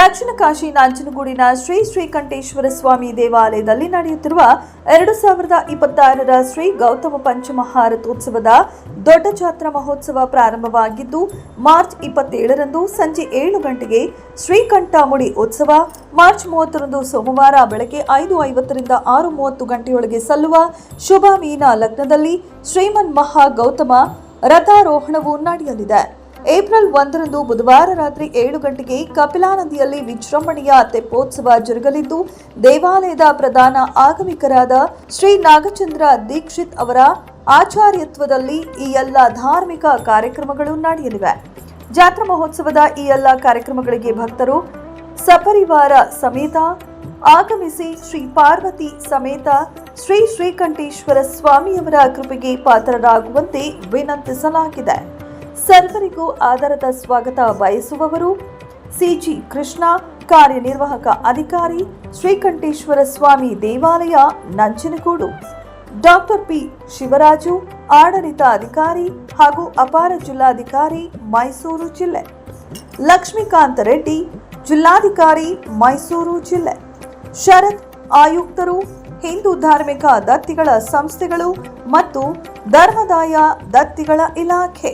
ದಕ್ಷಿಣ ಕಾಶಿ ನಂಜನಗೂಡಿನ ಶ್ರೀ ಶ್ರೀಕಂಠೇಶ್ವರ ಸ್ವಾಮಿ ದೇವಾಲಯದಲ್ಲಿ ನಡೆಯುತ್ತಿರುವ 2026ರ ಶ್ರೀ ಗೌತಮ ಪಂಚಮಹಾ ರಥೋತ್ಸವದ ದೊಡ್ಡ ಜಾತ್ರಾ ಮಹೋತ್ಸವ ಪ್ರಾರಂಭವಾಗಿದ್ದು ಮಾರ್ಚ್ 27ರಂದು ಸಂಜೆ 7 ಗಂಟೆಗೆ ಶ್ರೀಕಂಠಮುಡಿ ಉತ್ಸವ, ಮಾರ್ಚ್ 30ರಂದು ಸೋಮವಾರ ಬೆಳಗ್ಗೆ 5:50ರಿಂದ 6:30 ಗಂಟೆಯೊಳಗೆ ಸಲ್ಲುವ ಶುಭ ಮೀನ ಲಗ್ನದಲ್ಲಿ ಶ್ರೀಮನ್ ಮಹಾ ಗೌತಮ ರಥಾರೋಹಣವು ನಡೆಯಲಿದೆ. ಏಪ್ರಿಲ್ 1ರಂದು ಬುಧವಾರ ರಾತ್ರಿ 7 ಗಂಟೆಗೆ ಕಪಿಲಾ ನದಿಯಲ್ಲಿ ವಿಜೃಂಭಣೆಯ ತೆಪ್ಪೋತ್ಸವ ಜರುಗಲಿದ್ದು, ದೇವಾಲಯದ ಪ್ರಧಾನ ಆಗಮಿಕರಾದ ಶ್ರೀ ನಾಗಚಂದ್ರ ದೀಕ್ಷಿತ್ ಅವರ ಆಚಾರ್ಯತ್ವದಲ್ಲಿ ಈ ಎಲ್ಲ ಧಾರ್ಮಿಕ ಕಾರ್ಯಕ್ರಮಗಳು ನಡೆಯಲಿವೆ. ಜಾತ್ರಾ ಮಹೋತ್ಸವದ ಈ ಎಲ್ಲ ಕಾರ್ಯಕ್ರಮಗಳಿಗೆ ಭಕ್ತರು ಸಪರಿವಾರ ಸಮೇತ ಆಗಮಿಸಿ ಶ್ರೀ ಪಾರ್ವತಿ ಸಮೇತ ಶ್ರೀ ಶ್ರೀಕಂಠೇಶ್ವರ ಸ್ವಾಮಿಯವರ ಕೃಪೆಗೆ ಪಾತ್ರರಾಗುವಂತೆ ವಿನಂತಿಸಲಾಗಿದೆ. ಸರ್ವರಿಗೂ ಆಧಾರದ ಸ್ವಾಗತ ಬಯಸುವವರು ಸಿಜಿ ಕೃಷ್ಣ, ಕಾರ್ಯನಿರ್ವಾಹಕ ಅಧಿಕಾರಿ, ಶ್ರೀಕಂಠೇಶ್ವರ ಸ್ವಾಮಿ ದೇವಾಲಯ, ನಂಜನಗೂಡು. ಡಾಕ್ಟರ್ ಪಿ ಶಿವರಾಜು, ಆಡಳಿತ ಅಧಿಕಾರಿ ಹಾಗೂ ಅಪರ ಜಿಲ್ಲಾಧಿಕಾರಿ, ಮೈಸೂರು ಜಿಲ್ಲೆ. ಲಕ್ಷ್ಮೀಕಾಂತ ರೆಡ್ಡಿ, ಜಿಲ್ಲಾಧಿಕಾರಿ, ಮೈಸೂರು ಜಿಲ್ಲೆ. ಶರತ್, ಆಯುಕ್ತರು, ಹಿಂದೂ ಧಾರ್ಮಿಕ ದತ್ತಿಗಳ ಸಂಸ್ಥೆಗಳು ಮತ್ತು ಧರ್ಮದಾಯ ದತ್ತಿಗಳ ಇಲಾಖೆ.